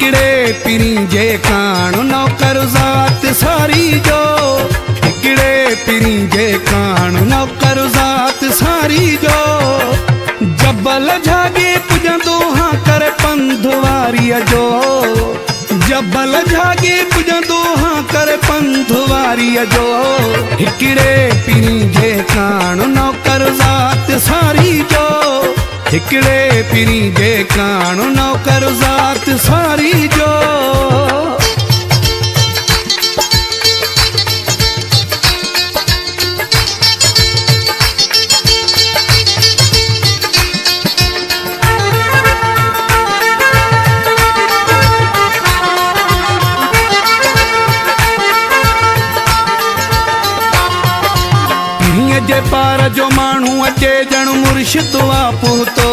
हिकिड़े पिरी जे कान नौकर ज़ात सारी जो हिकिड़े पिरी जे कान नौकर ज़ात सारी जो जबल झागे पुजंदो हाँ कर पंध वारीअ जो जबल झागे पुजंदो हाँ कर पंध वारीअ जो हिकिड़े पिरी जे कान नौकर ज़ात सारी जो हिकिड़े पिरी जे कान नौकर ज़ात सारी जो जे पार जो माण्हू अचे ॼण मुर्शिद वापुतो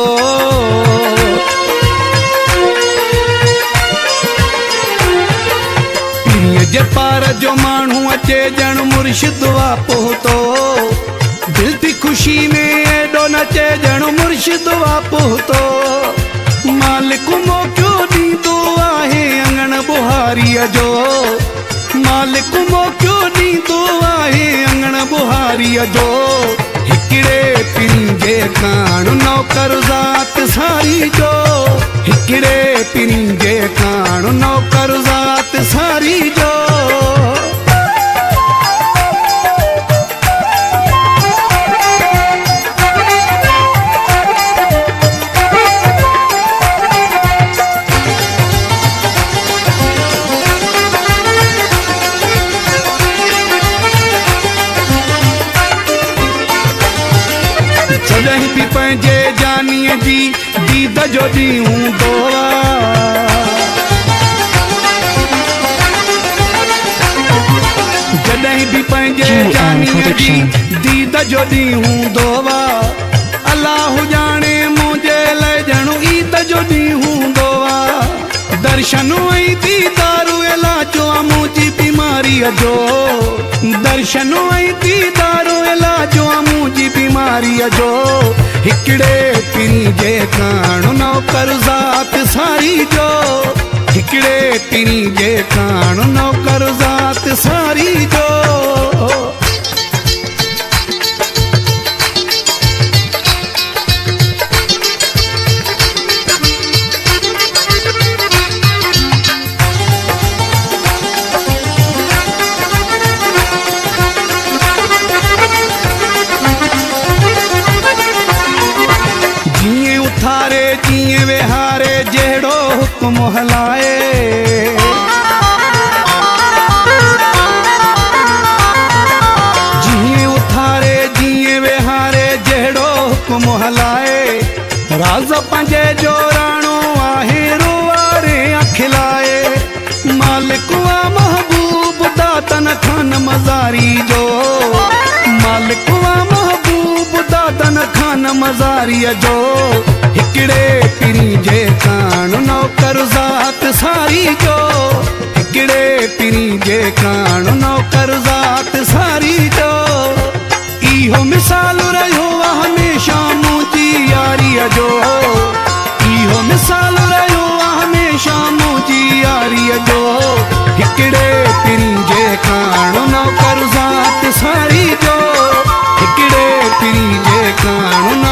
पीरीअ जे पार जो माण्हू अचे ॼण मुर्शिद वापुतो दिल जी खुशी में एॾो नचे ॼण मुर्शिद वापुतो मालिक मौक़ो ॾींदो आहे अंगण बुहारीअ जो मालिक मौक़ो ॾींदो आहे अंगण बुहारीअ जो हिकिड़े पिरी जे कान नौकर ज़ात सारी जो हिकिड़े पिरी जे कान नौकर ज़ात सारी जो जॾहिं बि पंहिंजे जानीअ जी दीद जो ॾींहुं हूंदो जॾहिं बि पंहिंजे जानीअ जी दीद जो ॾींहुं हूंदो अलाह ॼाणे मुंहिंजे लाइ ॼण ईद जो ॾींहुं हूंदो दर्शन ऐं दीदार इलाजो आहे मुंहिंजी बीमारीअ जो दर्शन ऐं दीदार इलाजो आहे मुंहिंजी बीमारीअ जो हिकिड़े पिरी जे कान नौकर ज़ात सारी जो हिकिड़े पिरी जे कान नौकर ज़ात सारी जो थारे जीअं विहारे जहिड़ो हुकुम हलाए जीअं उथारे जीअं विहारे जहिड़ो हुकुम हलाए राज़ पंहिंजे जो राणो आहे रुवारे अखिलाए मालिक वा महबूब दातन खान मज़ारी जो मालिक वा महबूब दातन खान मज़ारीअ जो हिकिड़े पिरी जे कान नौकर ज़ात सारी जो हिकिड़े पिरी जे कान नौकर ज़ात सारी जो इहो मिसाल रहियो आहे हमेशह मुंहिंजी यारीअ जो इहो मिसाल रहियो आहे हमेशह मुंहिंजी यारीअ जो हिकिड़े पिरी जे कान नौकर ज़ात सारी जो हिकिड़े पिरी जे कान